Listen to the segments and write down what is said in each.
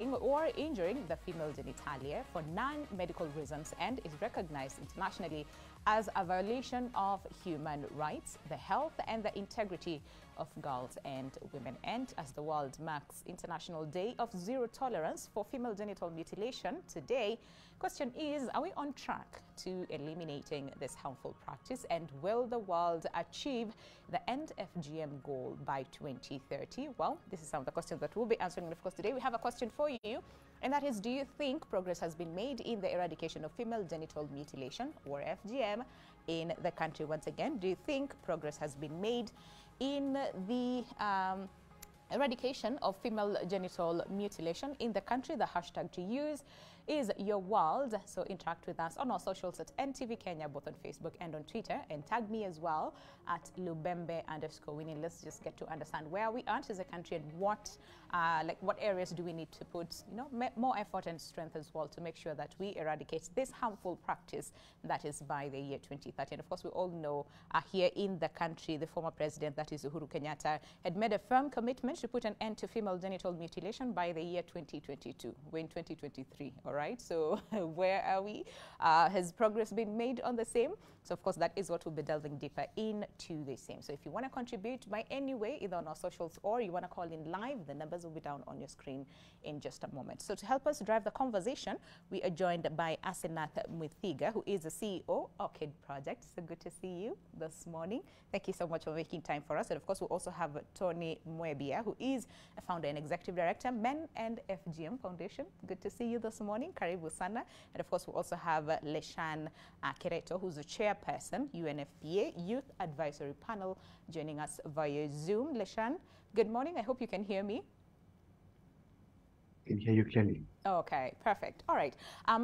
or injuring the female genitalia for non-medical reasons and is recognized internationally as a violation of human rights, the health and the integrity of girls and women. And as the world marks International Day of Zero Tolerance for Female Genital Mutilation today, question is, are we on track to eliminating this harmful practice, and will the world achieve the end FGM goal by 2030? Well, this is some of the questions that we'll be answering. And of course, today we have a question for you, and that is, do you think progress has been made in the eradication of female genital mutilation, or FGM, in the country? Once again, do you think progress has been made in the eradication of female genital mutilation in the country? The hashtag to use is your world. So interact with us on our socials at NTV Kenya, both on Facebook and on Twitter, and tag me as well at Lubembe_winning. Let's just get to understand where we are as a country and what areas do we need to put, more effort and strength as well to make sure that we eradicate this harmful practice, that is by the year 2030. And of course, we all know here in the country, the former president, that is Uhuru Kenyatta, had made a firm commitment to put an end to female genital mutilation by the year 2022. We're in 2023, all right? So where are we? Has progress been made on the same? So of course, that is what we'll be delving deeper into the same. So if you want to contribute by any way, either on our socials or you want to call in live, the numbers will be down on your screen in just a moment. So to help us drive the conversation, we are joined by Asenath Mwithiga, who is the CEO of Orchid Project. So good to see you this morning. Thank you so much for making time for us. And of course, we also have Tony Mwebia, who is a founder and executive director, Men and FGM Foundation. Good to see you this morning. Karibu sana. And of course, we also have Leshan Kereto, who's the chairperson, UNFPA Youth Advisory Panel, joining us via Zoom. Leshan, good morning. I hope you can hear me. I can hear you clearly. Okay, perfect. All right.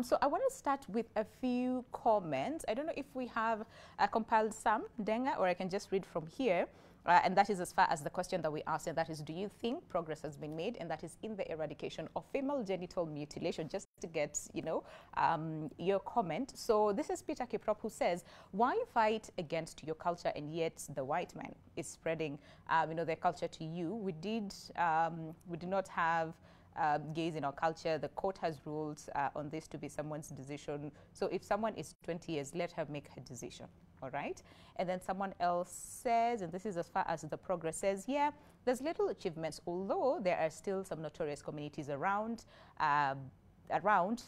So I want to start with a few comments. I don't know if we have compiled some, Denga, or I can just read from here. And that is as far as the question that we asked, and that is, do you think progress has been made? And that is in the eradication of female genital mutilation, just to get, your comment. So this is Peter Kiprop, who says, why fight against your culture and yet the white man is spreading, their culture to you? We did not have gays in our culture. The court has ruled on this to be someone's decision. So if someone is 20 years, let her make her decision. All right. And then someone else says, and this is as far as the progress says, yeah, there's little achievements, although there are still some notorious communities around the world.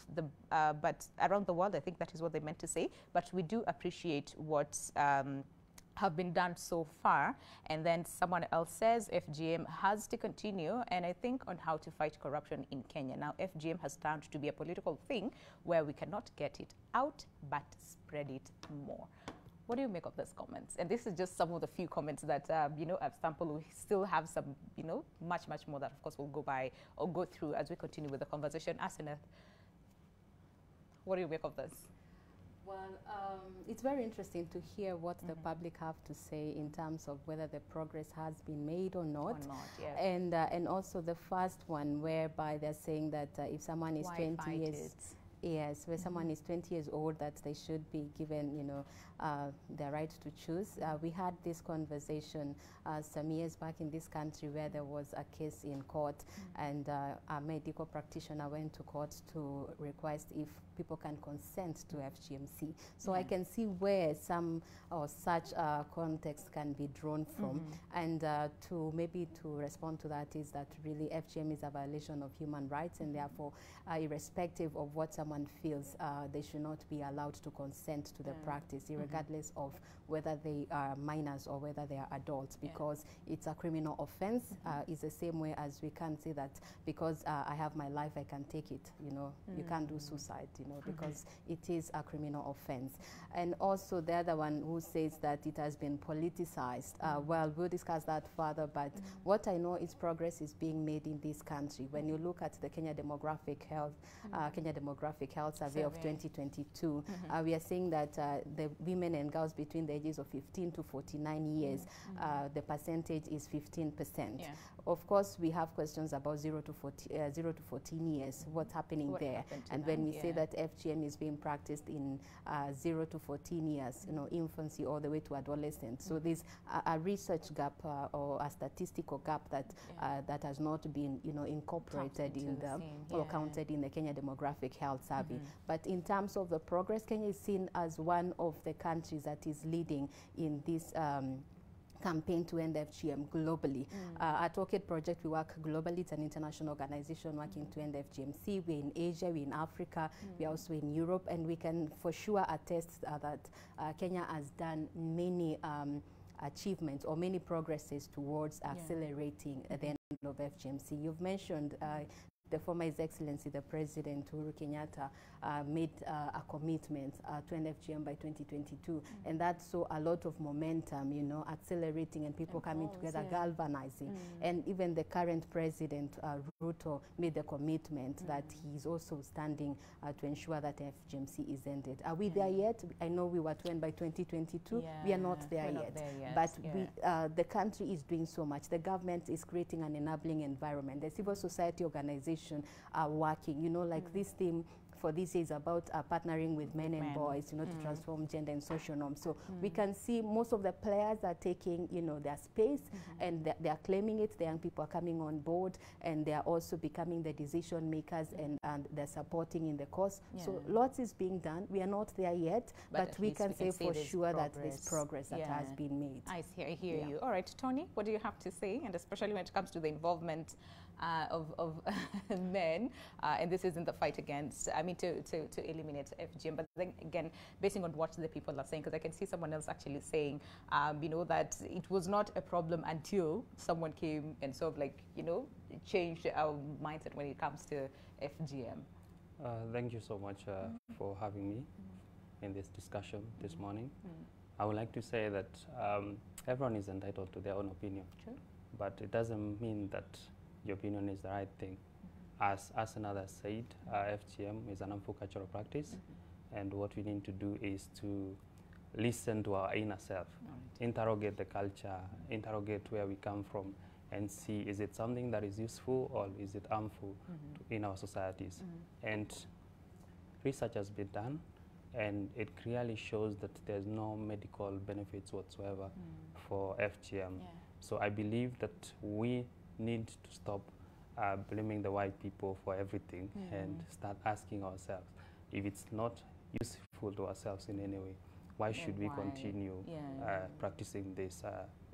I think that is what they meant to say. But we do appreciate what have been done so far. And then someone else says FGM has to continue, and I think on how to fight corruption in Kenya. Now, FGM has turned to be a political thing where we cannot get it out, but spread it more. What do you make of those comments? And this is just some of the few comments that, I've sampled. We still have some, much, much more that, of course, we'll go through as we continue with the conversation. Asenath, what do you make of this? Well, it's very interesting to hear what the public have to say in terms of whether the progress has been made or not. Yeah. And also the first one, whereby they're saying that if someone is 20 years... Yes, where someone is 20 years old, that they should be given, their right to choose. We had this conversation some years back in this country where there was a case in court, and a medical practitioner went to court to request if people can consent to FGMC. So I can see where some or such context can be drawn from. And to respond to that is that really FGM is a violation of human rights, and therefore, irrespective of what someone feels, they should not be allowed to consent to the practice, regardless of whether they are minors or whether they are adults, because it's a criminal offense. It's the same way as we can't say that because I have my life, I can take it. You can't do suicide, because it is a criminal offense. And also the other one who says that it has been politicized. Well, we'll discuss that further, but what I know is progress is being made in this country. When you look at the Kenya Demographic Demographic Health Survey of 2022, we are seeing that the women and girls between the ages of 15 to 49 years, the percentage is 15%. Yeah. Of course, we have questions about 0 to 14 years, what's happening there. And when we say that FGM is being practiced in 0 to 14 years, you know, infancy all the way to adolescence. So there's a research gap or a statistical gap that that has not been, you know, incorporated in the or counted in the Kenya Demographic Health Survey. But in terms of the progress, Kenya is seen as one of the countries that is leading in this campaign to end FGM globally. At Orchid Project, we work globally. It's an international organization working to end FGMC. We're in Asia, we're in Africa, we're also in Europe, and we can for sure attest that Kenya has done many achievements or many progresses towards accelerating the end of FGMC. You've mentioned the former His Excellency, the President, Uhuru Kenyatta, made a commitment to end FGM by 2022. And that saw a lot of momentum, you know, accelerating and people coming together, galvanizing. And even the current President, Ruto, made the commitment that he's also standing to ensure that FGMC is ended. Are we there yet? I know we were to end by 2022. We are not there yet. But we, the country is doing so much. The government is creating an enabling environment. The civil society organizations are working, you know, like this theme for this is about partnering with men and boys, you know, to transform gender and social norms. So we can see most of the players are taking, you know, their space and they are claiming it. The young people are coming on board and they are also becoming the decision makers and they're supporting in the cause. So lots is being done. We are not there yet, but we can say for sure that there's progress that has been made. I hear you. All right, Tony, what do you have to say? And especially when it comes to the involvement of men, and this is in the fight against, I mean, to eliminate FGM. But then again, basing on what the people are saying, because I can see someone else actually saying, you know, that it was not a problem until someone came and sort of like, you know, changed our mindset when it comes to FGM. Thank you so much for having me in this discussion this morning. I would like to say that everyone is entitled to their own opinion, but it doesn't mean that your opinion is the right thing. As another said, FGM is an harmful cultural practice, and what we need to do is to listen to our inner self, interrogate the culture, interrogate where we come from, and see, is it something that is useful or is it harmful in our societies? And research has been done, and it clearly shows that there's no medical benefits whatsoever for FGM. So I believe that we need to stop blaming the white people for everything and start asking ourselves, if it's not useful to ourselves in any way, why should we continue practicing this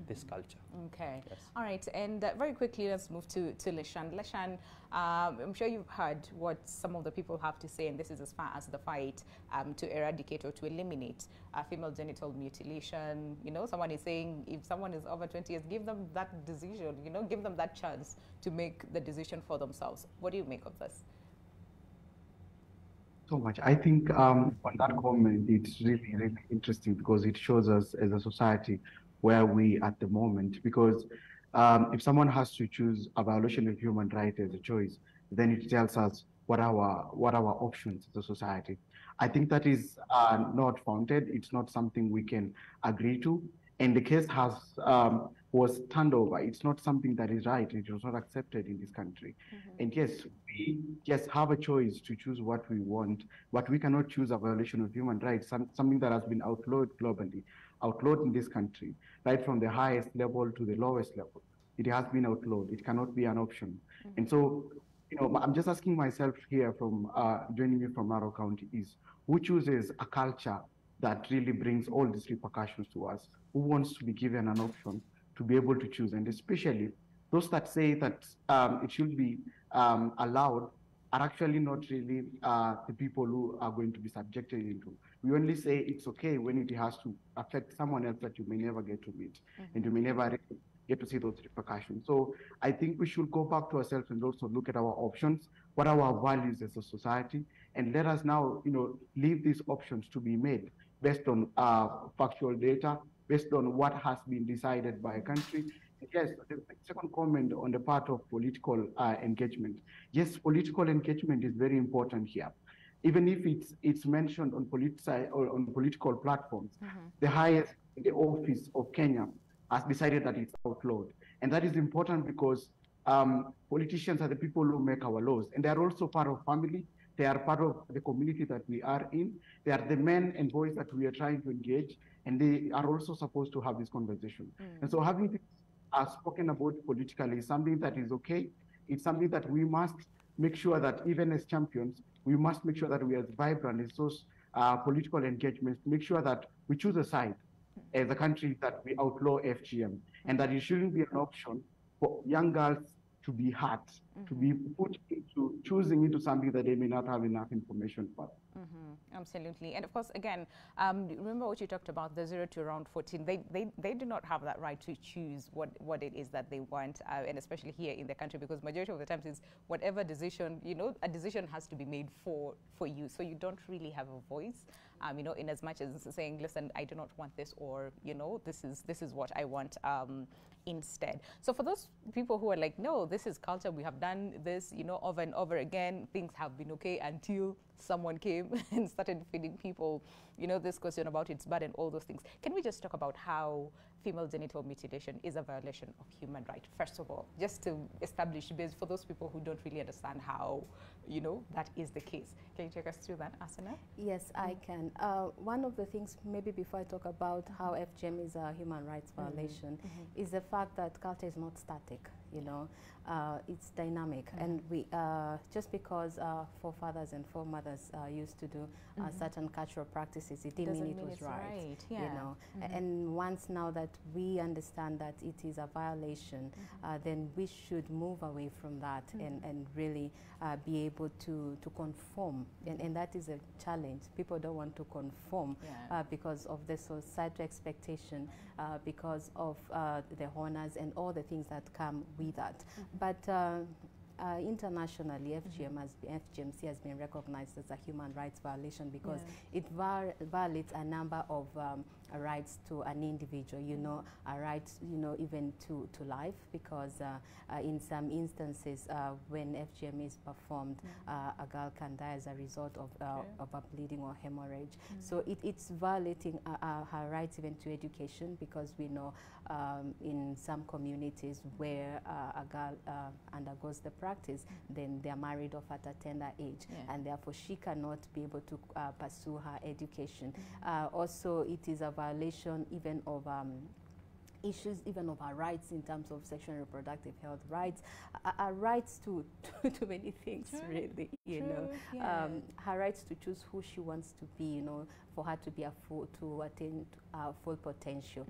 this culture? Okay. Yes. All right. And very quickly, let's move to Leshan. Leshan, I'm sure you've heard what some of the people have to say, and this is as far as the fight to eradicate or to eliminate female genital mutilation. You know, someone is saying if someone is over 20 years, give them that decision, you know, give them that chance to make the decision for themselves. What do you make of this? So much. I think on that comment, it's really, really interesting because it shows us as a society where we at the moment, because if someone has to choose a violation of human rights as a choice, then it tells us what our options as a society. I think that is not founded. It's not something we can agree to. And the case has was turned over. It's not something that is right. It was not accepted in this country. And yes, we just have a choice to choose what we want, but we cannot choose a violation of human rights, something that has been outlawed globally, outlawed in this country, right from the highest level to the lowest level. It has been outlawed. It cannot be an option. And so, you know, I'm just asking myself here from joining me from Narrow County is, who chooses a culture that really brings all these repercussions to us? Who wants to be given an option to be able to choose? And especially those that say that it should be allowed are actually not really the people who are going to be subjected into. We only say it's okay when it has to affect someone else that you may never get to meet and you may never get to see those repercussions. So I think we should go back to ourselves and also look at our options, what are our values as a society, and let us now, you know, leave these options to be made based on factual data, based on what has been decided by a country. Yes, the second comment on the part of political engagement. Yes, political engagement is very important here. even if it's mentioned on or on political platforms, the highest in the office of Kenya has decided that it's outlawed. And that is important because politicians are the people who make our laws, and they are also part of family. They are part of the community that we are in. They are the men and boys that we are trying to engage, and they are also supposed to have this conversation. And so having this spoken about politically is something that is okay. It's something that we must make sure that even as champions, we must make sure that we are as vibrant as those political engagements, make sure that we choose a side as a country that we outlaw FGM, and that it shouldn't be an option for young girls to be hurt, to be put into choosing into something that they may not have enough information for. Absolutely. And of course, again, remember what you talked about, the 0 to around 14. They do not have that right to choose what it is that they want, and especially here in the country, because majority of the times is whatever decision, a decision has to be made for you. So you don't really have a voice, in as much as saying, listen, I do not want this, or, this is what I want instead. So for those people who are like, no, this is culture, we have done this, over and over again, things have been okay until someone came and started feeding people, this question about it's bad and all those things. Can we just talk about how female genital mutilation is a violation of human rights, first of all, just to establish base for those people who don't really understand how, that is the case. Can you take us through that, Asana? Yes, I can. One of the things, maybe before I talk about how FGM is a human rights violation, is the fact that culture is not static, it's dynamic. And we, just because forefathers and foremothers used to do certain cultural practices, it didn't mean it was right. Yeah. And once now that we understand that it is a violation, then we should move away from that and really be able to conform. And that is a challenge. People don't want to conform because of the societal expectation, because of the honors and all the things that come with that. But internationally, FGMC has been recognized as a human rights violation because it violates a number of rights to an individual, a right, even to life, because in some instances, when FGM is performed, a girl can die as a result of a bleeding or hemorrhage. So it's violating her rights even to education, because we know in some communities where a girl undergoes the practice, then they are married off at a tender age, and therefore she cannot be able to pursue her education. Also, it is a violation even of issues even of our rights in terms of sexual and reproductive health rights, our rights to many things, really, her rights to choose who she wants to be, for her to be to attain full potential.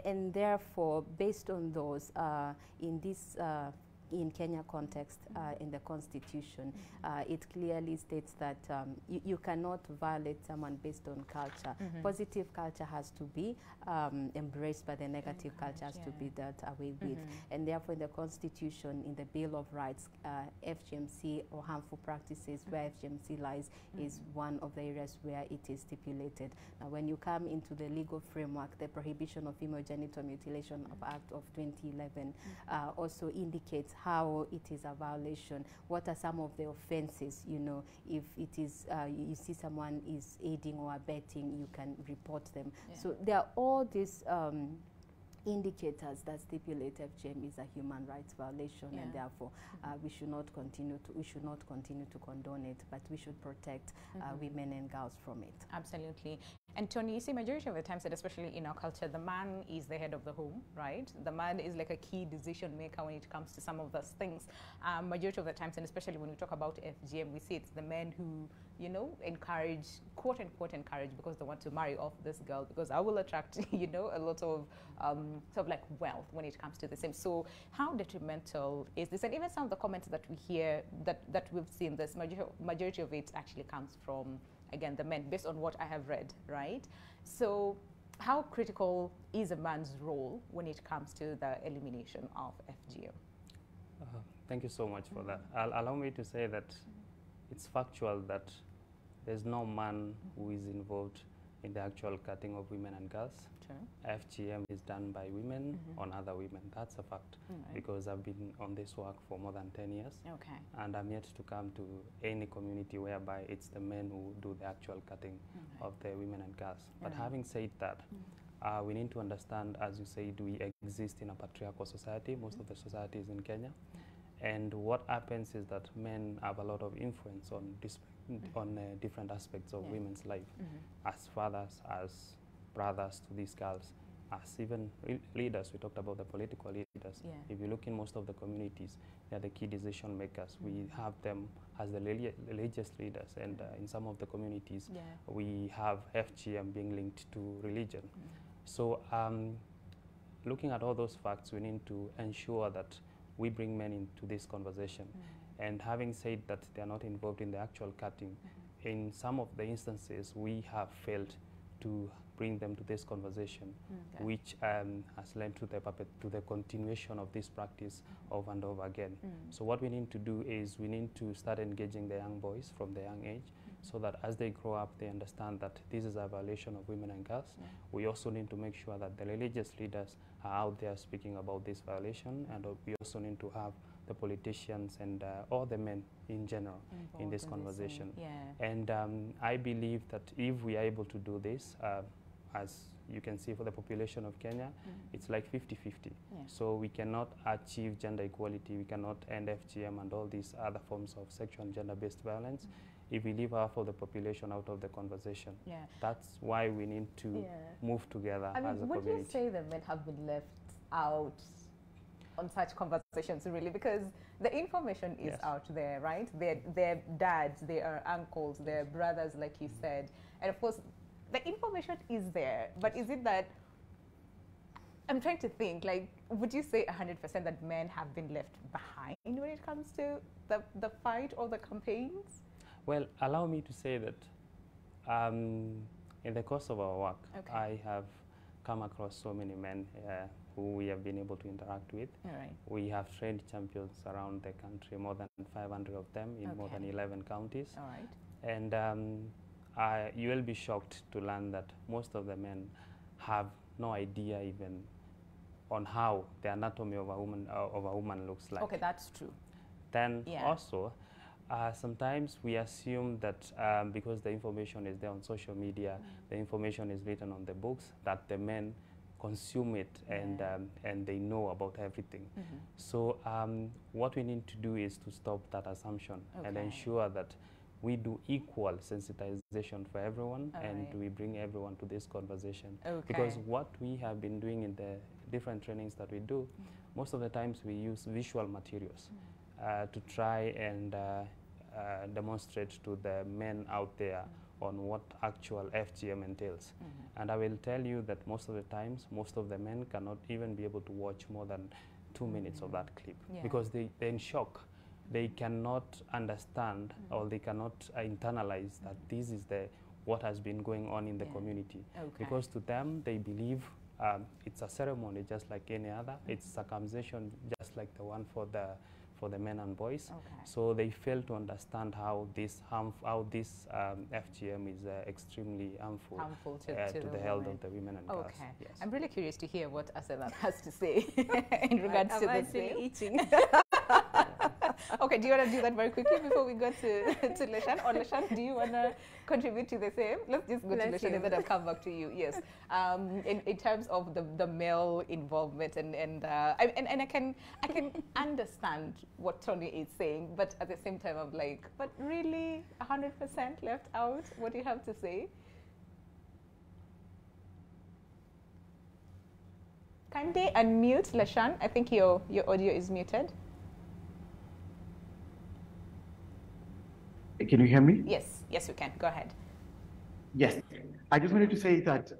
And therefore, based on those, in this in Kenya context, in the Constitution, it clearly states that you cannot violate someone based on culture. Positive culture has to be embraced, but the negative culture has to be dealt away with. And therefore, in the Constitution, in the Bill of Rights, FGMC or harmful practices, where FGMC lies, is one of the areas where it is stipulated. Now, when you come into the legal framework, the Prohibition of Female Genital Mutilation of Act of 2011 also indicates how it is a violation. What are some of the offenses? If it is you see someone is aiding or abetting, you can report them. So there are all these indicators that stipulate FGM is a human rights violation, and therefore we should not continue to condone it, but we should protect women and girls from it. Absolutely. And Tony, you see, majority of the times, and especially in our culture, the man is the head of the home, right? The man is like a key decision maker when it comes to some of those things. Majority of the times, and especially when we talk about FGM, we see it's the men who, encourage, quote unquote, encourage, because they want to marry off this girl, because I will attract, a lot of sort of like wealth when it comes to the same. So how detrimental is this? And even some of the comments that we hear, that we've seen, this majority of it actually comes from, again, the men, based on what I have read, right? So how critical is a man's role when it comes to the elimination of FGM? Thank you so much for that. Allow me to say that it's factual that there's no man who is involved in the actual cutting of women and girls. Sure. FGM is done by women on other women. That's a fact, Right. because I've been on this work for more than 10 years. Okay. And I'm yet to come to any community whereby it's the men who do the actual cutting of the women and girls. But having said that, we need to understand, as you said, we exist in a patriarchal society. Most of the society is in Kenya. And what happens is that men have a lot of influence on different aspects of women's life, as fathers, as brothers to these girls, as even leaders. We talked about the political leaders. Yeah. If you look in most of the communities, they are the key decision makers. We have them as the religious leaders, and in some of the communities, we have FGM being linked to religion. So looking at all those facts, we need to ensure that we bring men into this conversation. And having said that they are not involved in the actual cutting, in some of the instances, we have failed to bring them to this conversation, which has led to the continuation of this practice over and over again. So what we need to do is we need to start engaging the young boys from the young age, so that as they grow up, they understand that this is a violation of women and girls. We also need to make sure that the religious leaders are out there speaking about this violation, and we also need to have the politicians and all the men in general in this conversation. And I believe that if we are able to do this, as you can see for the population of Kenya, it's like 50-50. So we cannot achieve gender equality, we cannot end FGM and all these other forms of sexual and gender-based violence if we leave half of the population out of the conversation. That's why we need to move together as a community. Would you say that men have been left out on such conversations, really? Because the information is out there, right? They're dads, they are uncles, they're brothers, like you said. And of course, the information is there, but is it that, I'm trying to think, like, would you say 100% that men have been left behind when it comes to the fight or the campaigns? Well, allow me to say that in the course of our work, I have come across so many men who we have been able to interact with. We have trained champions around the country, more than 500 of them in more than 11 counties. And you will be shocked to learn that most of the men have no idea even on how the anatomy of a woman looks like. Okay, that's true. Then also, sometimes we assume that because the information is there on social media, the information is written on the books, that the men consume it and they know about everything. So what we need to do is to stop that assumption and ensure that we do equal sensitization for everyone, and we bring everyone to this conversation. Because what we have been doing in the different trainings that we do, most of the times we use visual materials to try and demonstrate to the men out there on what actual FGM entails. And I will tell you that most of the times, most of the men cannot even be able to watch more than 2 minutes of that clip, because they're in shock. They cannot understand or they cannot internalize that this is what has been going on in the community. Because to them, they believe it's a ceremony just like any other. It's circumcision just like the one for the men and boys. So they fail to understand how this FGM is extremely harmful to the health of the women and girls. Yes. I'm really curious to hear what Asenath has to say in regards to the same. Eating. Okay, do you want to do that very quickly before we go to Leshan? Or Leshan, do you want to contribute to the same? Let's just go to Leshan and then I'll come back to you. Yes, in terms of the male involvement and I can understand what Tony is saying, but at the same time I'm like, but really 100% left out? What do you have to say? Can they unmute Leshan? I think your audio is muted. Can you hear me? Yes, we can. Go ahead. Yes, I just wanted to say that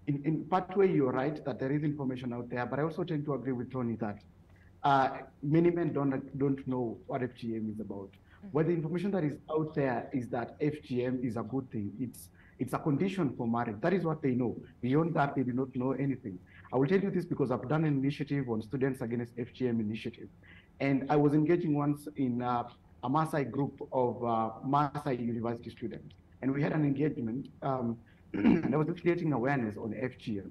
in part way you're right that there is information out there, but I also tend to agree with Tony that many men don't know what FGM is about. But the information that is out there is that FGM is a good thing. It's a condition for marriage. That is what they know. Beyond that, they do not know anything. I will tell you this because I've done an initiative on Students Against FGM initiative, and I was engaging once in a Maasai group of Maasai university students. And we had an engagement and I was just creating awareness on FGM.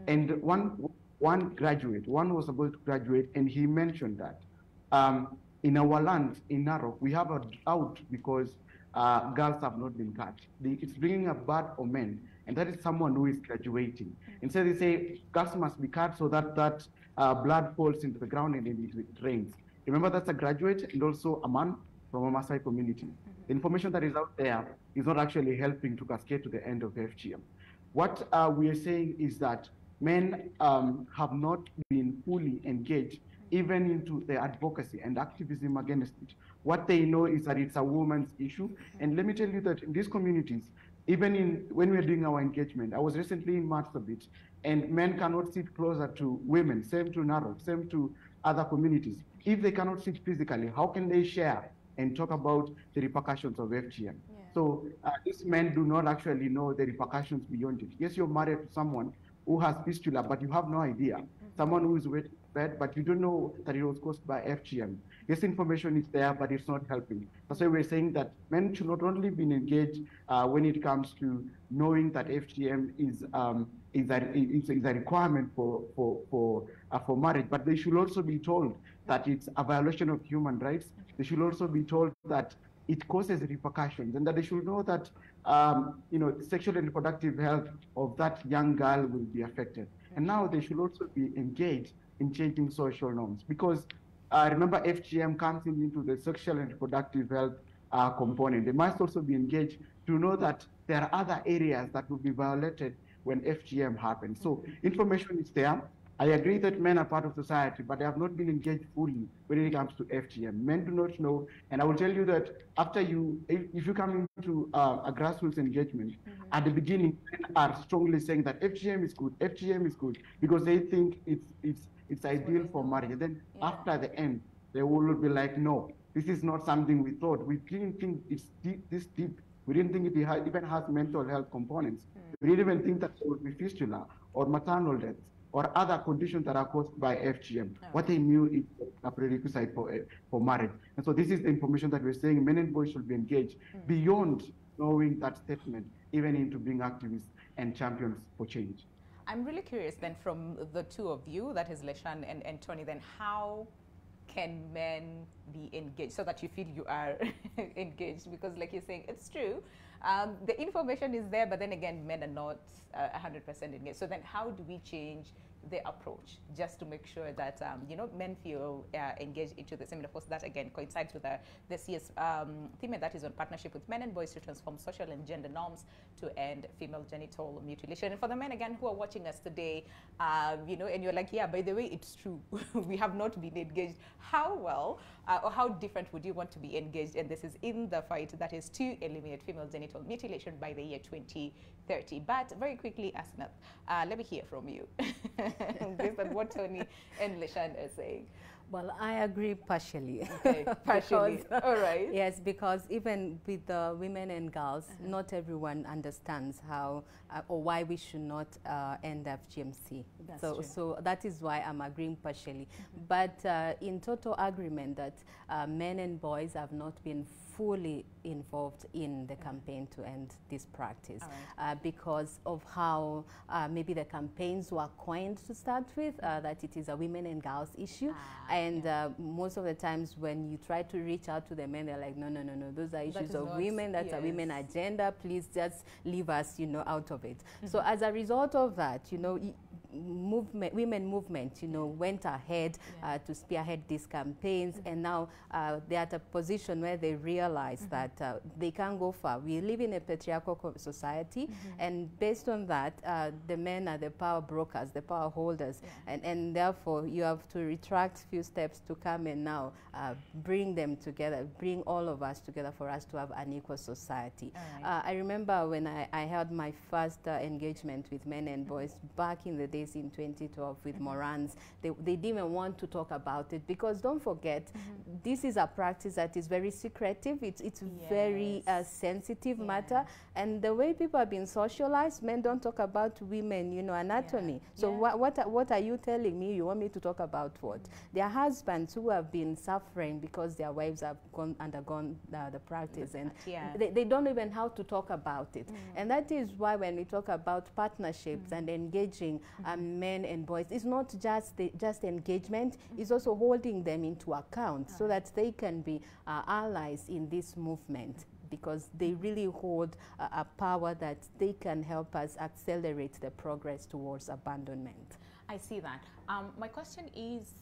And one graduate, one was about to graduate, and he mentioned that in our land, in Narok, we have a drought because girls have not been cut. It's bringing a bad omen, and that is someone who is graduating. And so they say girls must be cut so that blood falls into the ground and it rains. Remember, that's a graduate and also a man from a Maasai community. The information that is out there is not actually helping to cascade to the end of FGM. What we are saying is that men have not been fully engaged even into the advocacy and activism against it. What they know is that it's a woman's issue. And let me tell you that in these communities, even when we're doing our engagement, I was recently in Marsabit, and men cannot sit closer to women, same to Narok, same to other communities. If they cannot sit physically, how can they share and talk about the repercussions of FGM? Yeah. So these men do not actually know the repercussions beyond it. Yes, you're married to someone who has fistula, but you have no idea. Someone who is bed, but you don't know that it was caused by FGM. This information is there, but it's not helping. That's why we're saying that men should not only be engaged when it comes to knowing that FGM is a requirement for marriage, but they should also be told that it's a violation of human rights. They should also be told that it causes repercussions, and that they should know that sexual and reproductive health of that young girl will be affected. And now they should also be engaged in changing social norms, because remember, FGM comes into the sexual and reproductive health component. They must also be engaged to know that there are other areas that will be violated when FGM happens. So information is there. I agree that men are part of society, but they have not been engaged fully when it comes to FGM. Men do not know, and I will tell you that after if you come into a grassroots engagement, at the beginning, men are strongly saying that FGM is good, because they think it's ideal for marriage. And then after the end, they will be like, no, this is not something we thought. We didn't think it's this deep. We didn't think it even has mental health components. We didn't even think that there would be fistula or maternal deaths or other conditions that are caused by FGM. What they knew is a prerequisite for marriage. And so this is the information that we're saying men and boys should be engaged beyond knowing that statement, even into being activists and champions for change. I'm really curious then, from the two of you, that is Leshan and Tony, then how can men be engaged so that you feel you are engaged? Because like you're saying, it's true. The information is there, but then again, men are not 100% engaged. So then how do we change the approach just to make sure that, men feel engaged into this? I mean, of course, that again coincides with this year's theme, that is on partnership with men and boys to transform social and gender norms to end female genital mutilation. And for the men, again, who are watching us today, and you're like, yeah, by the way, it's true. We have not been engaged. How well or how different would you want to be engaged? And this is in the fight that is to eliminate female genital mutilation by the year 2030. But very quickly, Asnath, let me hear from you based on what Tony and Leshan are saying. Well, I agree partially. Okay, partially. All right. Yes, because even with the women and girls, not everyone understands how or why we should not end FGMC. So that is why I'm agreeing partially. But in total agreement that men and boys have not been fully involved in the campaign to end this practice because of how maybe the campaigns were coined to start with, that it is a women and girls issue. And most of the times when you try to reach out to the men, they're like, no, those are issues of women, that's a women agenda, please just leave us, out of it. So as a result of that, women movement, went ahead to spearhead these campaigns, and now they're at a position where they realize that they can't go far. We live in a patriarchal society, and based on that, the men are the power brokers, the power holders, and therefore you have to retract a few steps to come and now bring them together, bring all of us together for us to have an equal society. I remember when I held my first engagement with men and boys back in the day days in 2012 with Morans. They didn't even want to talk about it because don't forget, this is a practice that is very secretive. It's very sensitive matter, and the way people have been socialized, men don't talk about women, you know, anatomy. So what are you telling me? You want me to talk about what? Their husbands who have been suffering because their wives have undergone the practice, and they don't even know how to talk about it. And that is why when we talk about partnerships and engaging men and boys, it's not just engagement, it's also holding them into account so that they can be allies in this movement, because they really hold a power that they can help us accelerate the progress towards abandonment. I see that. My question is,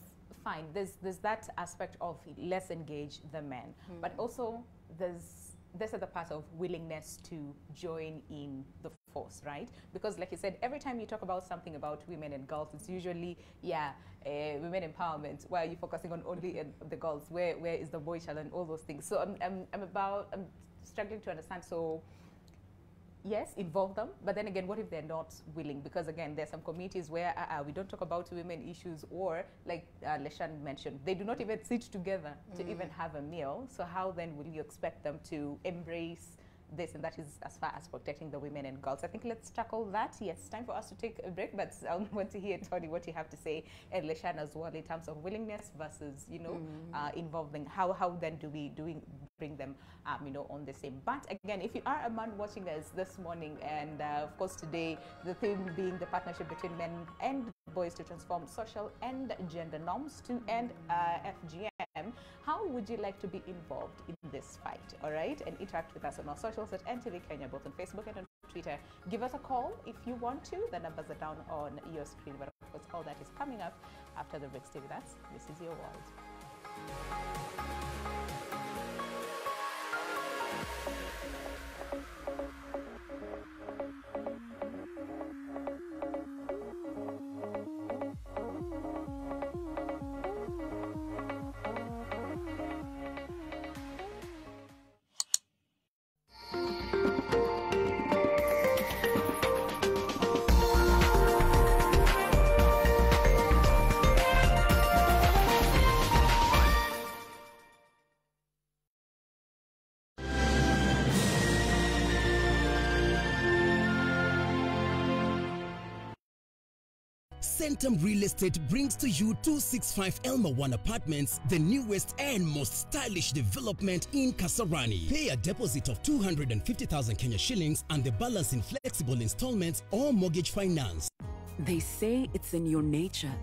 fine, there's that aspect of less engage the men, but also there's other part of willingness to join in the force, right? Because like you said, every time you talk about something about women and girls, it's usually, women empowerment. Why are you focusing on only the girls? Where is the boy child and all those things? So I'm struggling to understand. So yes, involve them, but then again, what if they're not willing? Because again, there's some communities where we don't talk about women issues, or like Leshan mentioned, they do not even sit together to even have a meal. So how then will you expect them to embrace this? And that is as far as protecting the women and girls. I think let's tackle that. Yes, time for us to take a break, but I want to hear, Tony, what you have to say, and Leshan as well, in terms of willingness versus, you know, involving. How then do we bring them, you know, on the same? But again, if you are a man watching us this morning, and of course today, the theme being the partnership between men and boys to transform social and gender norms to end FGM, how would you like to be involved in this fight? All right, and interact with us on our socials at NTV Kenya, both on Facebook and on Twitter. Give us a call if you want to. The numbers are down on your screen, but of course all that is coming up after the break. Stay with us. This is your world. Centum Real Estate brings to you 265 Elma 1 Apartments, the newest and most stylish development in Kasarani. Pay a deposit of 250,000 Kenya shillings and the balance in flexible installments or mortgage finance. They say it's in your nature.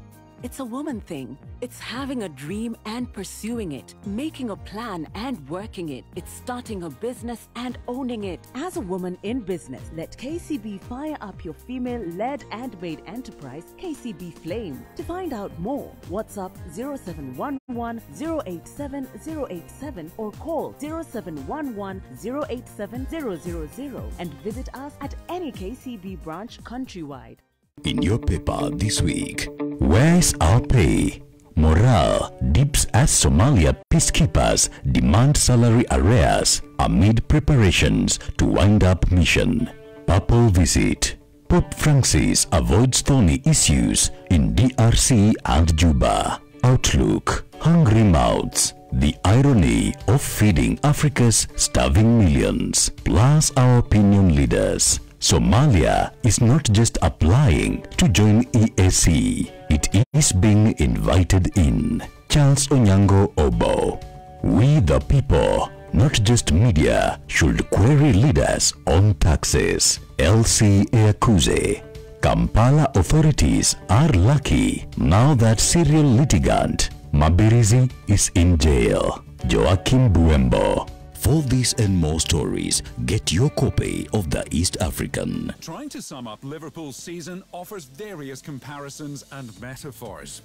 It's a woman thing. It's having a dream and pursuing it, making a plan and working it. It's starting a business and owning it. As a woman in business, let KCB fire up your female-led and made enterprise, KCB Flame. To find out more, WhatsApp 0711 087 087 or call 0711 087 000 and visit us at any KCB branch countrywide. In your paper this week, where's our pay? Morale dips as Somalia peacekeepers demand salary arrears amid preparations to wind up mission. Papal visit. Pope Francis avoids thorny issues in DRC and Juba. Outlook. Hungry mouths. The irony of feeding Africa's starving millions. Plus our opinion leaders. Somalia is not just applying to join EAC, it is being invited in. Charles Onyango Obo. We the people, not just media, should query leaders on taxes. LC Eakuze. Kampala authorities are lucky now that serial litigant Mabirizi is in jail. Joachim Buembo. For these and more stories, get your copy of the East African. Trying to sum up Liverpool's season offers various comparisons and metaphors.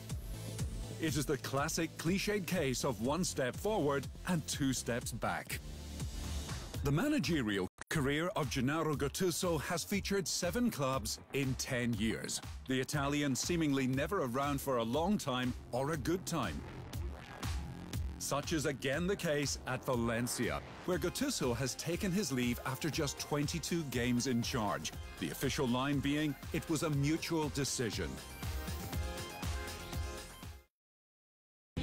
It is the classic cliched case of one step forward and two steps back. The managerial career of Gennaro Gattuso has featured 7 clubs in 10 years. The Italian seemingly never around for a long time or a good time. Such is again the case at Valencia, where Gattuso has taken his leave after just 22 games in charge. The official line being, it was a mutual decision.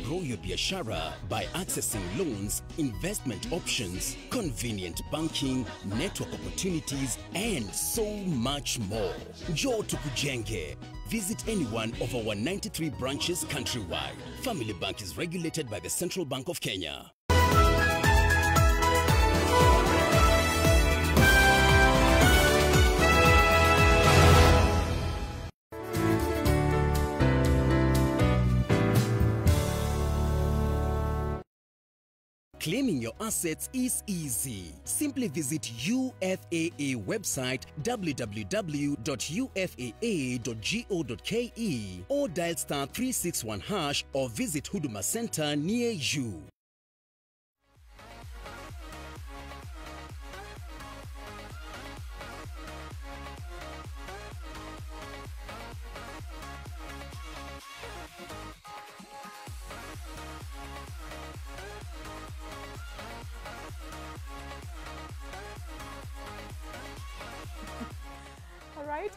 Grow your biashara by accessing loans, investment options, convenient banking, network opportunities, and so much more. Njoo tukujenge. Visit any one of our 93 branches countrywide. Family Bank is regulated by the Central Bank of Kenya. Claiming your assets is easy. Simply visit UFAA website www.ufaa.go.ke or dial *361# or visit Huduma Center near you.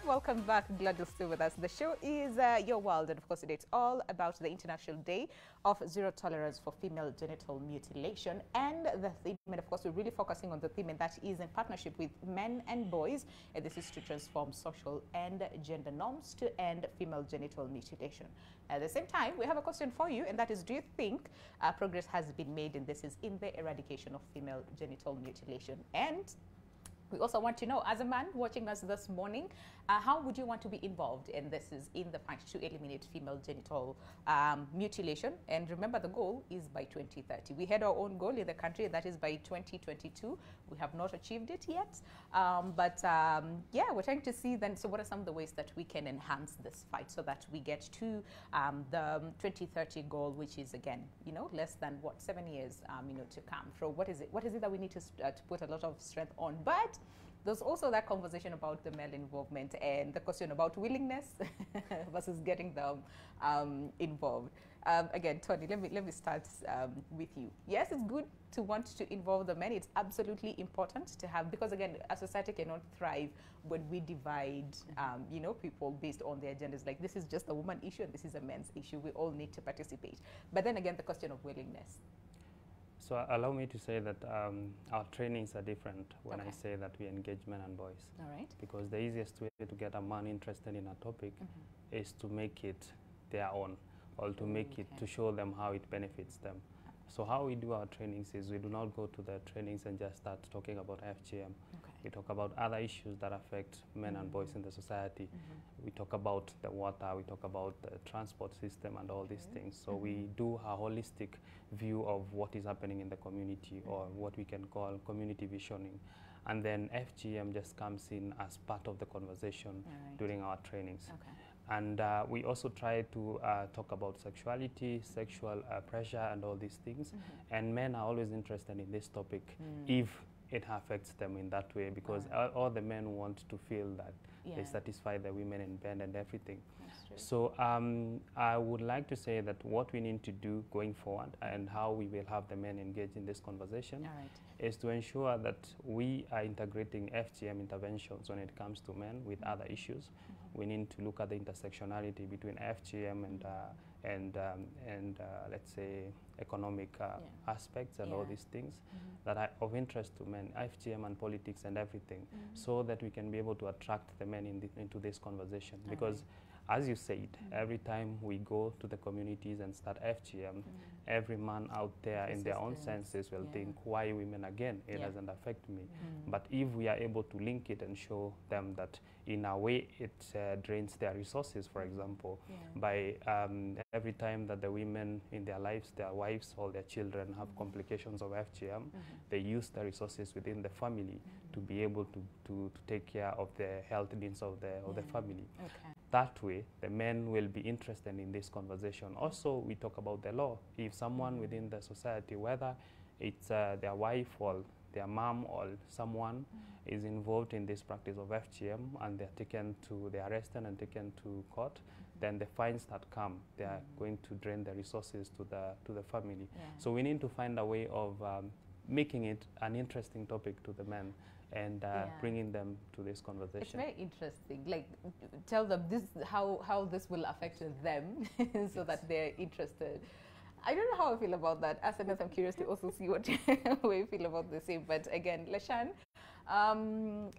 Welcome back. Glad you're still with us. The show is Your World, and of course it's all about the International Day of Zero Tolerance for Female Genital Mutilation, and the theme, and of course we're really focusing on the theme, and that is in partnership with men and boys, and this is to transform social and gender norms to end female genital mutilation. At the same time, we have a question for you, and that is, do you think progress has been made, and this is in the eradication of female genital mutilation? And we also want to know, as a man watching us this morning, how would you want to be involved? And this is in the fight to eliminate female genital mutilation. And remember, the goal is by 2030. We had our own goal in the country, and that is by 2022. We have not achieved it yet. Yeah, we're trying to see then, so what are some of the ways that we can enhance this fight so that we get to the 2030 goal, which is, again, you know, less than, what, 7 years, you know, to come. So what is it that we need to put a lot of strength on? But there's also that conversation about the male involvement and the question about willingness versus getting them involved. Again, Tony, let me start with you. Yes, it's good to want to involve the men. It's absolutely important to have, because again, a society cannot thrive when we divide, you know, people based on their genders. Like, this is just a woman issue and this is a men's issue. We all need to participate. But then again, the question of willingness. So allow me to say that our trainings are different when I say that we engage men and boys. All right. Because the easiest way to get a man interested in a topic is to make it their own, or to make it, to show them how it benefits them. So how we do our trainings is we do not go to the trainings and just start talking about FGM. We talk about other issues that affect men and boys in the society. We talk about the water, we talk about the transport system and all these things. So we do a holistic view of what is happening in the community, or what we can call community visioning. And then FGM just comes in as part of the conversation during our trainings. And we also try to talk about sexuality, sexual pressure and all these things. And men are always interested in this topic if it affects them in that way, because all the men want to feel that they satisfy the women in bed and everything. So I would like to say that what we need to do going forward, and how we will have the men engage in this conversation, is to ensure that we are integrating FGM interventions when it comes to men with other issues. We need to look at the intersectionality between FGM and let's say economic aspects and all these things that are of interest to men, FGM and politics and everything, so that we can be able to attract the men into this conversation. Because as you said, every time we go to the communities and start FGM, every man out there in their own senses will think, why women again? It doesn't affect me. But if we are able to link it and show them that in a way it drains their resources, for example, by every time that the women in their lives, their wives or their children have complications of FGM, they use the resources within the family to be able to take care of the health needs of the family. That way, the men will be interested in this conversation. Also, we talk about the law. If someone within the society, whether it's their wife or their mom or someone is involved in this practice of FGM, and they're arrested and taken to court, then the fines that come, they are going to drain the resources to the family. So we need to find a way of making it an interesting topic to the men and bringing them to this conversation. It's very interesting. Like, tell them this how this will affect them so that they're interested. I don't know how I feel about that. As I'm curious to also see what you feel about the same. But again, Lashan,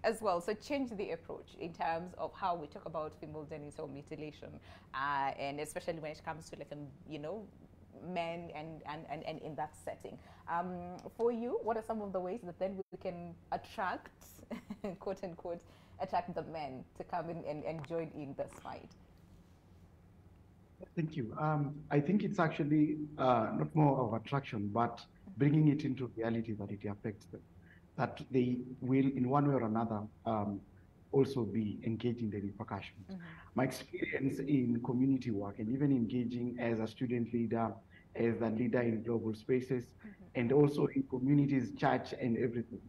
as well. So change the approach in terms of how we talk about female genital mutilation, and especially when it comes to, like, men and in that setting. For you, what are some of the ways that then we can attract, quote unquote, attract the men to come in and join in this fight? Thank you. I think it's actually not more of attraction, but bringing it into reality that it affects them, that they will, in one way or another, also be engaged in the repercussions. My experience in community work and even engaging as a student leader, as a leader in global spaces, and also in communities, church and everything.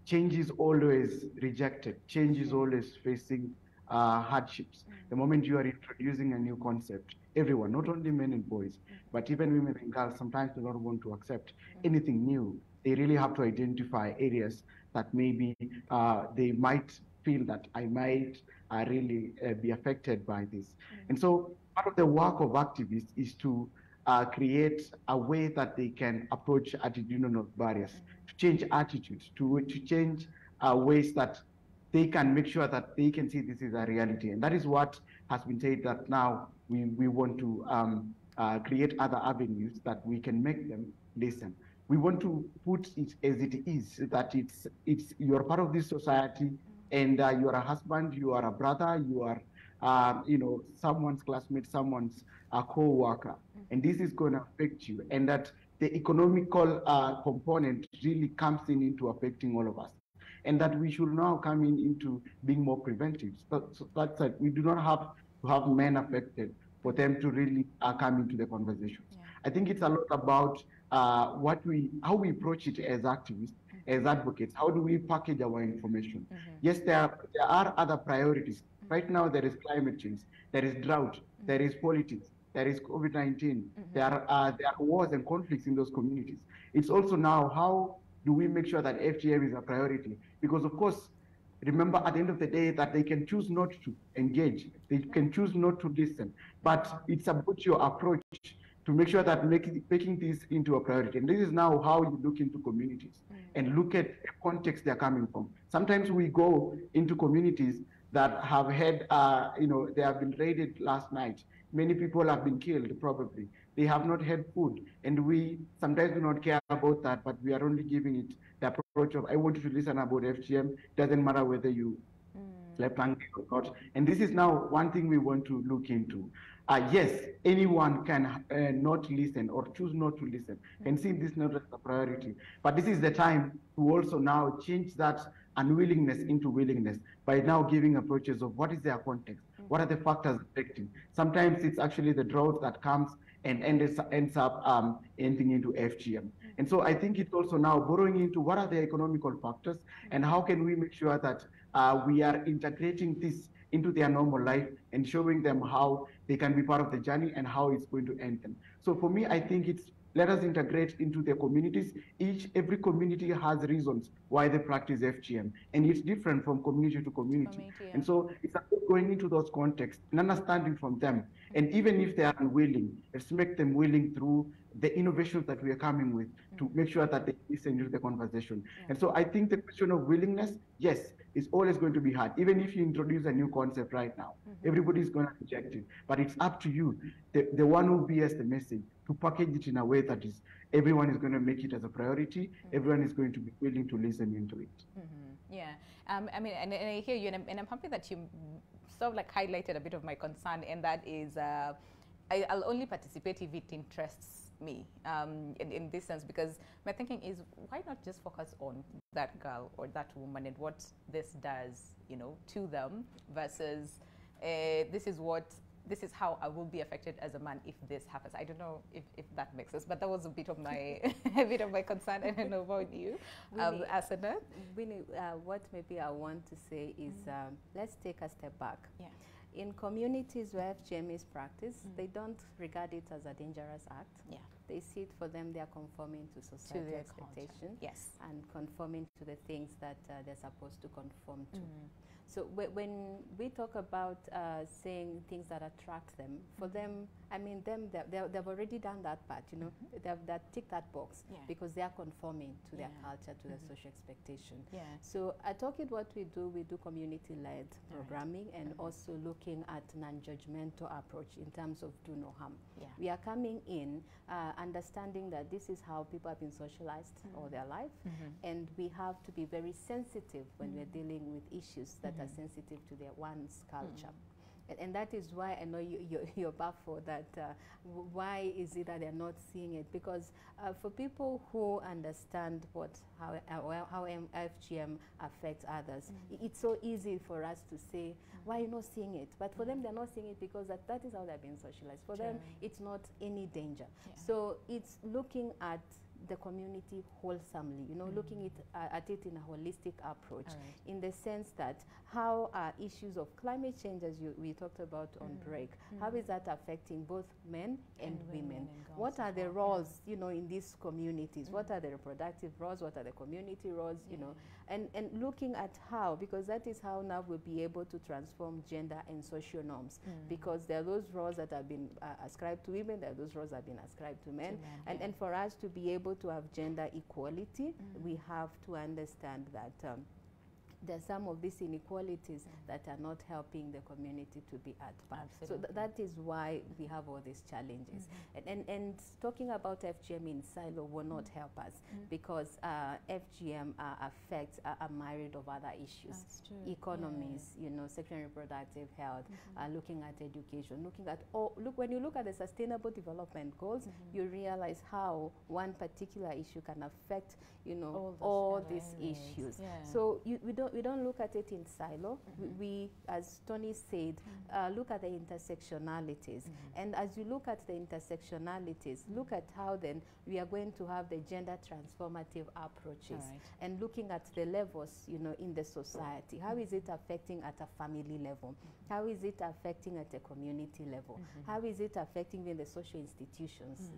Change is always rejected. Change is always facing hardships. The moment you are introducing a new concept, everyone, not only men and boys, but even women and girls, sometimes do not want to accept anything new. They really have to identify areas that maybe they might feel that I might really be affected by this. And so part of the work of activists is to create a way that they can approach attitudinal barriers, to change attitudes, to change ways that they can make sure that they can see this is a reality. And that is what has been said, that now we want to create other avenues that we can make them listen. We want to put it as it is, that it's you're part of this society, and you are a husband, you are a brother, you are someone's classmate, someone's co-worker, and this is going to affect you, and that the economical component really comes into affecting all of us, and that we should now come into being more preventive. So that's it. We do not have to have men affected for them to really come into the conversation. I think it's a lot about how we approach it as activists, as advocates. How do we package our information? Yes, there are other priorities. Right now, there is climate change, there is drought, there is politics, there is COVID-19, there are wars and conflicts in those communities. It's also now, how do we make sure that FGM is a priority? Because, of course, remember, at the end of the day, that they can choose not to engage, they can choose not to listen, but it's about your approach to make sure that making this into a priority. And this is now how you look into communities and look at the context they're coming from. Sometimes we go into communities that have had, they have been raided last night. Many people have been killed, probably. They have not had food. And we sometimes do not care about that, but we are only giving it the approach of, I want you to listen about FGM. Doesn't matter whether you slept hungry or not. And this is now one thing we want to look into. Yes, anyone can not listen or choose not to listen, can see this not as a priority. But this is the time to also now change that unwillingness into willingness by now giving approaches of what is their context, what are the factors affecting. Sometimes it's actually the drought that comes and ends up ending into FGM. And so I think it's also now borrowing into what are the economical factors and how can we make sure that we are integrating this into their normal life and showing them how they can be part of the journey and how it's going to end them. So for me, I think it's let us integrate into the communities. Every community has reasons why they practice FGM, and it's different from community to community. And so it's about going into those contexts and understanding from them. And even if they are unwilling, let's make them willing through the innovations that we are coming with to make sure that they listen to the conversation. And so I think the question of willingness, yes, is always going to be hard. Even if you introduce a new concept right now, everybody's going to reject it. But it's up to you, the one who bears the message, to package it in a way that is everyone is going to make it as a priority. Everyone is going to be willing to listen into it. Yeah, I mean, and I hear you, and I'm happy that you sort of like highlighted a bit of my concern, and that is I'll only participate if it interests me in this sense, because my thinking is, why not just focus on that girl or that woman and what this does, to them, versus this is how I will be affected as a man if this happens. I don't know if that makes sense, but that was a bit of my concern. I don't know about you, Asana. Really, what maybe I want to say is, let's take a step back. Yeah. in communities where FGM is practiced, they don't regard it as a dangerous act. Yeah. They see it for them, they are conforming to society expectation. Yes. And conforming to the things that they're supposed to conform to. So when we talk about saying things that attract them, for them, I mean, they've already done that part, you know, they've ticked that box because they are conforming to their culture, to their social expectation. So at Orchid, what we do community-led programming and also looking at non-judgmental approach in terms of do no harm. We are coming in understanding that this is how people have been socialized all their life, and we have to be very sensitive when we're dealing with issues that are sensitive to their one's culture. And that is why I know you're baffled that why is it that they're not seeing it? Because for people who understand how FGM affects others, it's so easy for us to say, why are you not seeing it? But for them, they're not seeing it because that is how they've been socialized. For them, it's not any danger. So it's looking at the community wholesomely, you know, looking at it in a holistic approach, in the sense that how are issues of climate change, as we talked about on break, how is that affecting both men and women? What are the roles, you know, in these communities? What are the reproductive roles? What are the community roles, you know? And looking at how, because that is how now we'll be able to transform gender and social norms, because there are those roles that have been ascribed to women, there are those roles that have been ascribed to men, and for us to be able to have gender equality, we have to understand that there's some of these inequalities that are not helping the community to be at par. So that is why we have all these challenges. And talking about FGM in silo will not help us, because FGM affects a myriad of other issues. Economies, you know, sexual and reproductive health, looking at education, looking at when you look at the Sustainable Development Goals, you realize how one particular issue can affect, you know, all these issues. So we don't look at it in silo. We, as Tony said, look at the intersectionalities. And as you look at the intersectionalities, look at how then we are going to have the gender transformative approaches, and looking at the levels, you know, in the society. How is it affecting at a family level? How is it affecting at a community level? How is it affecting in the social institutions,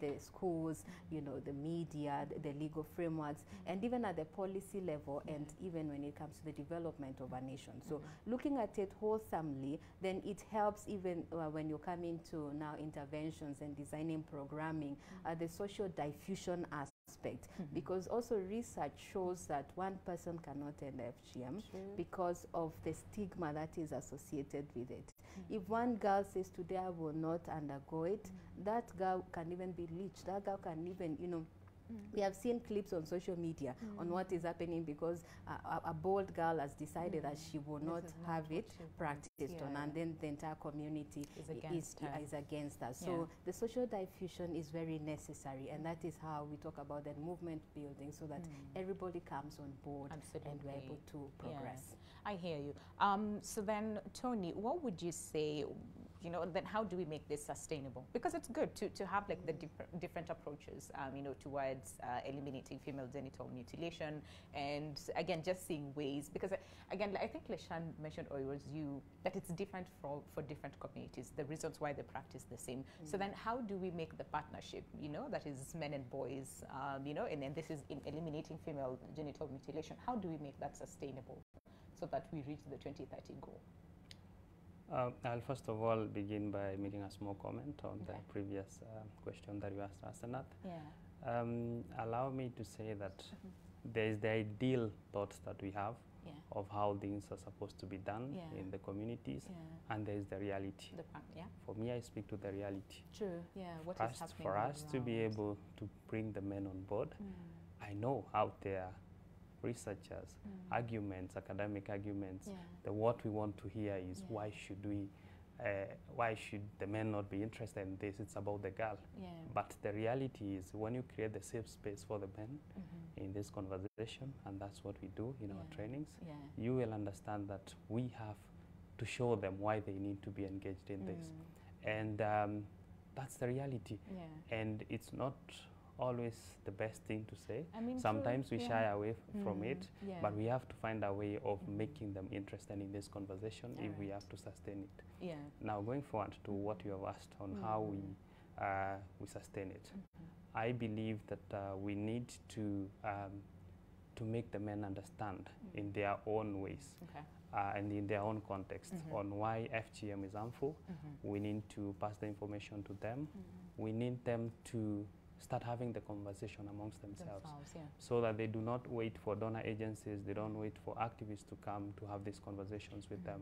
the schools, you know, the media, the legal frameworks, and even at the policy level, and even when it comes to the development of a nation. So looking at it wholesomely, then it helps even when you come into now interventions and designing programming, the social diffusion aspect, because also research shows that one person cannot end FGM because of the stigma that is associated with it. If one girl says today I will not undergo it, that girl can even be lynched. That girl can even, you know, we have seen clips on social media on what is happening because a bold girl has decided that she will not have it practiced on, and then the entire community is against her. So the social diffusion is very necessary, and that is how we talk about that movement building, so that everybody comes on board and we're able to progress. I hear you. So then, Tony, what would you say, you know, then how do we make this sustainable? Because it's good to have like the different approaches, you know, towards eliminating female genital mutilation, and again, just seeing ways, because again, I think Leshan mentioned earlier that it's different for different communities, the reasons why they practice the same. So then how do we make the partnership, you know, that is men and boys, you know, and then this is in eliminating female genital mutilation, how do we make that sustainable so that we reach the 2030 goal? I'll first of all begin by making a small comment on the previous question that you asked Asenath. Allow me to say that there is the ideal thoughts that we have of how things are supposed to be done in the communities, and there is the reality. For me, I speak to the reality. What first, is happening for us to be able to bring the men on board, I know out there researchers, arguments, academic arguments, what we want to hear is why should the men not be interested in this? It's about the girl. But the reality is, when you create the safe space for the men in this conversation, and that's what we do in our trainings, you will understand that we have to show them why they need to be engaged in this. And that's the reality. And it's not always the best thing to say. I mean, sometimes we shy away from it, yeah. but we have to find a way of making them interested in this conversation if we have to sustain it. Yeah. Now, going forward to what you have asked on how we sustain it, I believe that we need to make the men understand in their own ways. Okay. And in their own context on why FGM is harmful. We need to pass the information to them. We need them to start having the conversation amongst themselves, so that they do not wait for donor agencies, they don't wait for activists to come to have these conversations with them.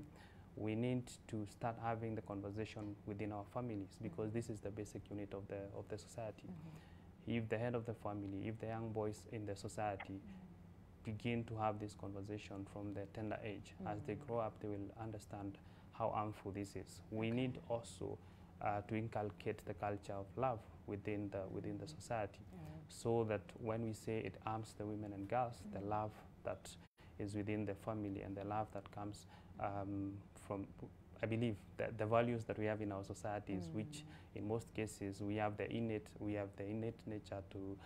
We need to start having the conversation within our families, because this is the basic unit of the society. If the head of the family, if the young boys in the society begin to have this conversation from their tender age, as they grow up, they will understand how harmful this is. We need also to inculcate the culture of love within the society, so that when we say it harms the women and girls, the love that is within the family and the love that comes from, I believe, the values that we have in our societies, which in most cases we have the innate nature to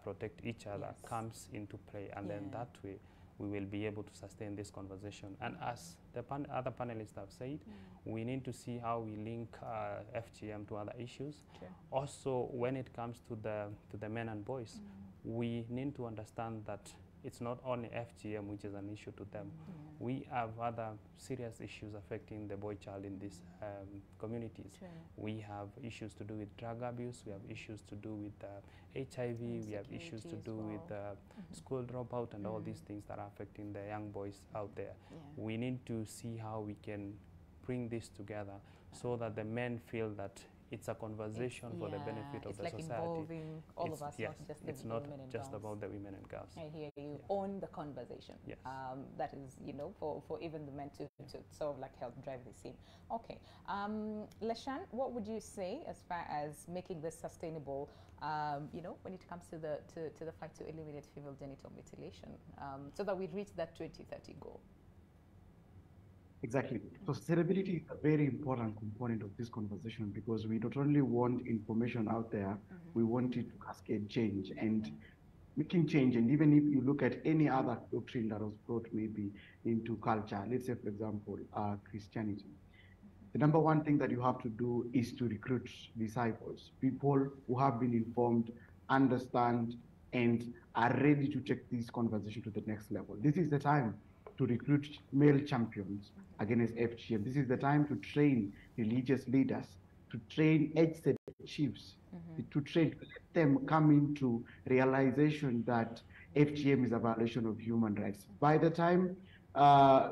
protect each other, comes into play, and then that way we will be able to sustain this conversation. And as the other panelists have said, we need to see how we link FGM to other issues. Also, when it comes to the men and boys, we need to understand that it's not only FGM which is an issue to them. We have other serious issues affecting the boy child in these communities. We have issues to do with drug abuse, we have issues to do with HIV, we have issues to do with school dropout and all these things that are affecting the young boys out there. We need to see how we can bring this together so that the men feel that it's a conversation for the benefit of the society. It's like involving all of us, yes, not just it's the not women and just girls. about the women and girls. I hear you. Own the conversation. Yes. That is, you know, for even the men to sort of like help drive the scene. Okay. Leshan, what would you say as far as making this sustainable, you know, when it comes to the fight to eliminate female genital mutilation, so that we reach that 2030 goal? Exactly. So sustainability is a very important component of this conversation, because we not only want information out there, we want it to cascade change and making change. And even if you look at any other doctrine that was brought maybe into culture, let's say, for example, Christianity, the number one thing that you have to do is to recruit disciples, people who have been informed, understand, and are ready to take this conversation to the next level. This is the time to recruit male champions against FGM. This is the time to train religious leaders, to train age-set chiefs, to let them come into realization that FGM is a violation of human rights. By the time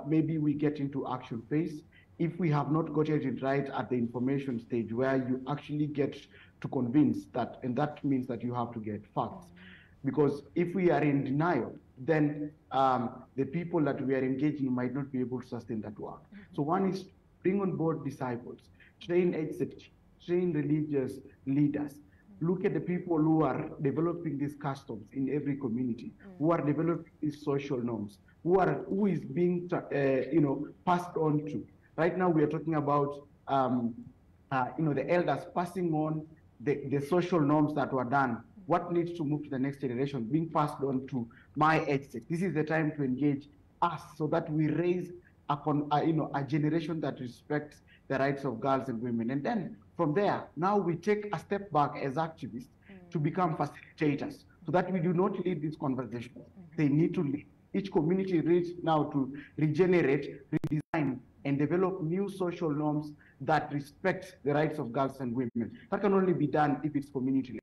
maybe we get into action phase, if we have not got it right at the information stage where you actually get to convince that, and that means that you have to get facts. Because if we are in denial, then the people that we are engaging might not be able to sustain that work. So one is bring on board disciples, train religious leaders, look at the people who are developing these customs in every community, who are developing these social norms, who is being passed on to. Right now we are talking about the elders passing on the social norms that were done. What needs to move to the next generation, being passed on to my age set. This is the time to engage us so that we raise a generation that respects the rights of girls and women. And then from there, now we take a step back as activists to become facilitators, so that we do not lead these conversations. They need to lead. Each community needs now to regenerate, redesign, and develop new social norms that respect the rights of girls and women. That can only be done if it's community-led.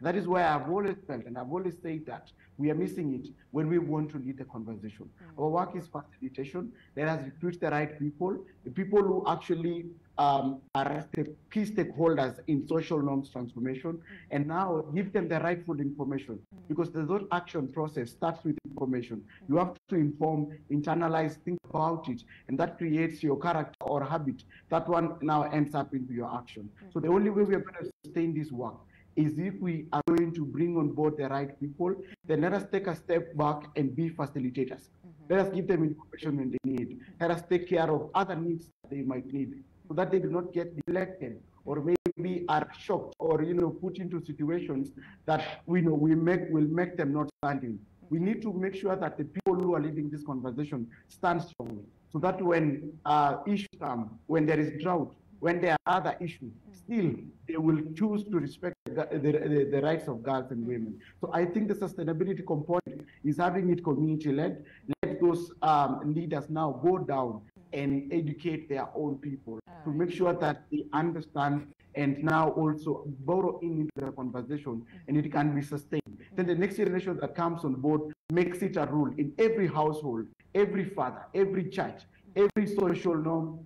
That is why I've always felt, and I've always said, that we are missing it when we want to lead the conversation. Our work is facilitation. Let us recruit the right people, the people who actually are the key stakeholders in social norms transformation, and now give them the rightful information, because the whole action process starts with information. You have to inform, internalize, think about it, and that creates your character or habit. That one now ends up into your action. So the only way we are going to sustain this work is if we are going to bring on board the right people. Then let us take a step back and be facilitators. Let us give them information when they need. Let us take care of other needs that they might need. so that they do not get neglected or maybe are shocked or, put into situations that we know will make them not standing. We need to make sure that the people who are leading this conversation stand strongly, so that when issues come, when there is drought, when there are other issues, still they will choose to respect the rights of girls and women. So I think the sustainability component is having it community-led. Let those leaders now go down and educate their own people to make sure that they understand and now also borrow into the conversation, and it can be sustained. Then the next generation that comes on board makes it a rule in every household, every father, every church, every social norm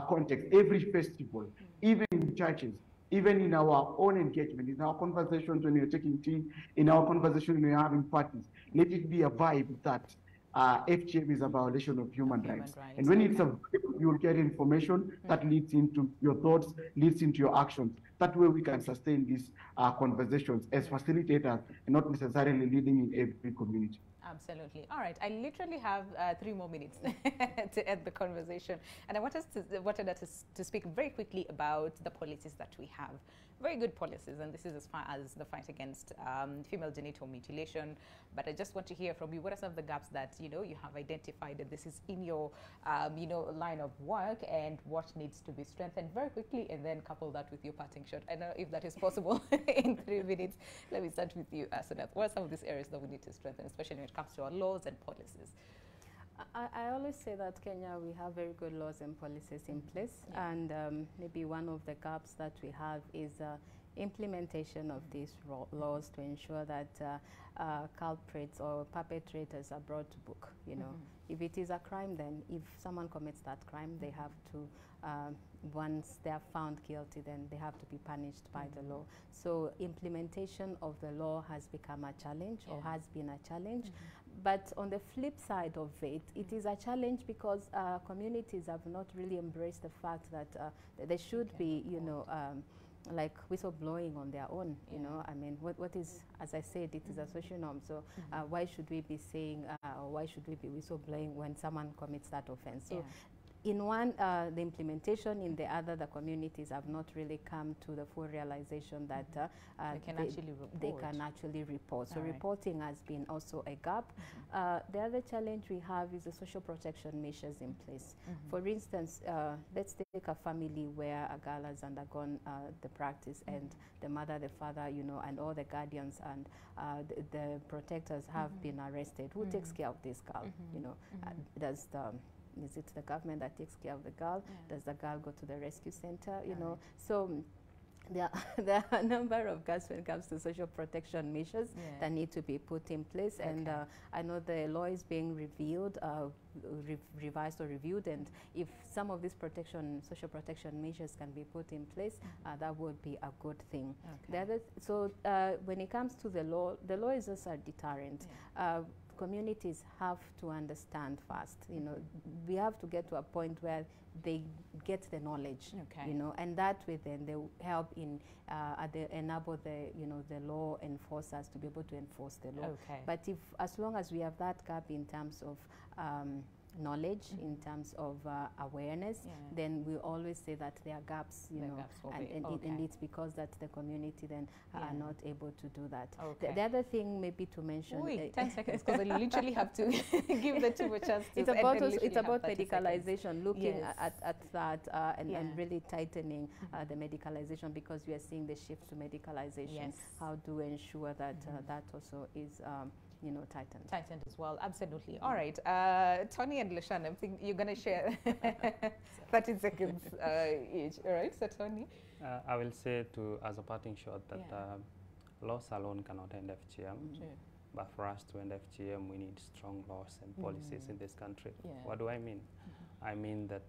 context, every festival, even in churches, even in our own engagement, in our conversations when we're taking tea, in our conversation when we're having parties. Let it be a vibe that FGM is a violation of human rights. And when it's a vibe, you will get information that leads into your thoughts, leads into your actions. That way we can sustain these conversations as facilitators and not necessarily leading in every community. Absolutely. All right. I literally have 3 more minutes to end the conversation. And I wanted us to speak very quickly about the policies that we have. Very good policies. And this is as far as the fight against female genital mutilation. But I just want to hear from you. What are some of the gaps that, you have identified that this is in your, line of work, and what needs to be strengthened very quickly, and then couple that with your parting shot. I don't know if that is possible in 3 minutes. Let me start with you, Sunat. What are some of these areas that we need to strengthen, especially when it comes to our laws and policies? I always say that Kenya, we have very good laws and policies in place, and maybe one of the gaps that we have is implementation of these laws to ensure that culprits or perpetrators are brought to book. If it is a crime, then if someone commits that crime, they have to, once they are found guilty, then they have to be punished by the law. So implementation of the law has become a challenge, or has been a challenge. But on the flip side of it, it is a challenge because communities have not really embraced the fact that there should be, like whistleblowing on their own. I mean, what is, as I said, it is a social norm. So why should we be saying, or why should we be whistleblowing when someone commits that offense? So in one, the implementation; in the other, the communities have not really come to the full realization that they can actually report. So reporting has been also a gap. The other challenge we have is the social protection measures in place. For instance, let's take a family where a girl has undergone the practice, and the mother, the father, and all the guardians and the protectors have been arrested. Who takes care of this girl? Is it the government that takes care of the girl? Does the girl go to the rescue center? So there are a number of gaps when it comes to social protection measures that need to be put in place. And I know the law is being reviewed, revised or reviewed, and if some of these social protection measures can be put in place, that would be a good thing. So when it comes to the law is also a deterrent. Communities have to understand first. We have to get to a point where they get the knowledge, and that way then they will help in enable the law enforcers to be able to enforce the law. But as long as we have that gap in terms of knowledge, in terms of awareness, then we always say that there are gaps, and it's because that the community then are not able to do that. The other thing maybe to mention... 10 seconds, because I literally have to give the two a chance to... It's about medicalization, looking at that and really tightening the medicalization, because we are seeing the shift to medicalization. How to ensure that that also is... tightened as well. Absolutely. All right. Tony and Lashan, I think you're going to share 30 seconds each. All right. So, Tony? I will say as a parting shot that laws alone cannot end FGM. But for us to end FGM, we need strong laws and policies in this country. What do I mean? I mean that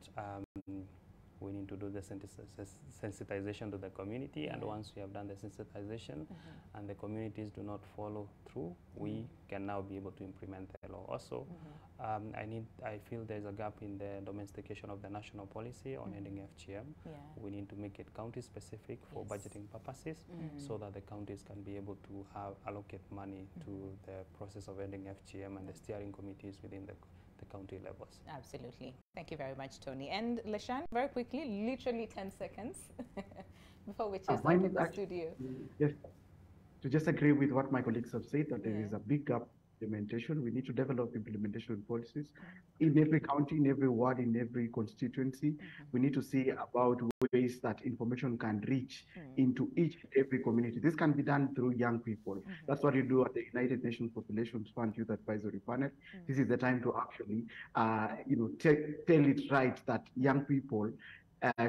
we need to do the sensitization to the community, and once we have done the sensitization and the communities do not follow through, we can now be able to implement the law. Also, I feel there's a gap in the domestication of the national policy on ending FGM. We need to make it county specific for budgeting purposes, so that the counties can be able to allocate money to the process of ending FGM, and the steering committees within the county levels. Absolutely. Thank you very much, Tony. And Leshan, very quickly, literally 10 seconds before we chase out of the studio. Yes, to just agree with what my colleagues have said, that there is a big gap implementation. We need to develop implementation policies in every county, in every ward, in every constituency. We need to see about ways that information can reach into each and every community. This can be done through young people. That's what you do at the United Nations Population Fund Youth Advisory Panel. This is the time to actually, tell it right that young people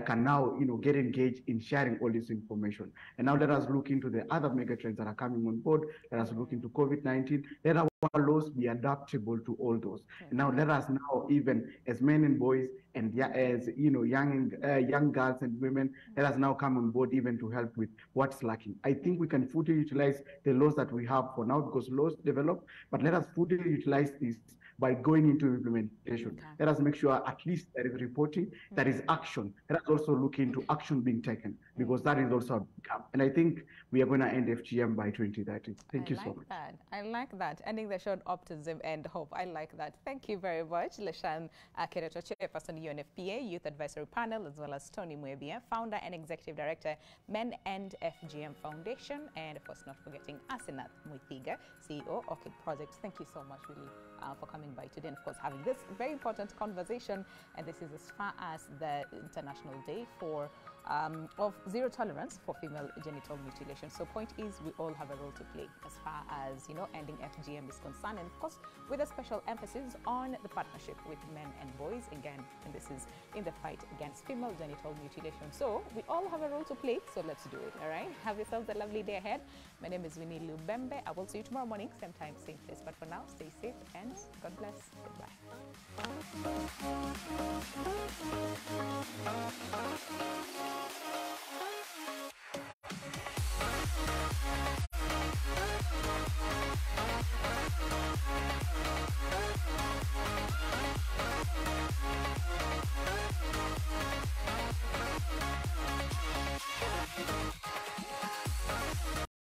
can now, get engaged in sharing all this information. And now let us look into the other megatrends that are coming on board. Let us look into COVID-19. Let our laws be adaptable to all those. And now let us now, even as men and boys, and as young girls and women, let us now come on board even to help with what's lacking. I think we can fully utilize the laws that we have for now because laws develop, but let us fully utilize this by going into implementation. Let us make sure at least there is reporting, there is action. Let us also look into action being taken because that is also a gap. And I think we are going to end FGM by 2030. Thank you so much. I like that. Ending the show on optimism and hope. I like that. Thank you very much, Leshan Kereto, Chairperson, UNFPA Youth Advisory Panel, as well as Tony Mwebia, Founder and Executive Director, Men and FGM Foundation, and of course not forgetting Asenath Muithiga, CEO, Orchid Project. Thank you so much, really, for coming by today and of course having this very important conversation. And this is as far as the International Day of Zero Tolerance for Female Genital Mutilation. So point is, we all have a role to play as far as ending FGM is concerned, and of course with a special emphasis on the partnership with men and boys again, and this is in the fight against female genital mutilation. So we all have a role to play, so let's do it. All right, have yourselves a lovely day ahead. My name is Winnie Lubembe. I will see you tomorrow morning, same time, same place, but for now, stay safe and God bless. Goodbye.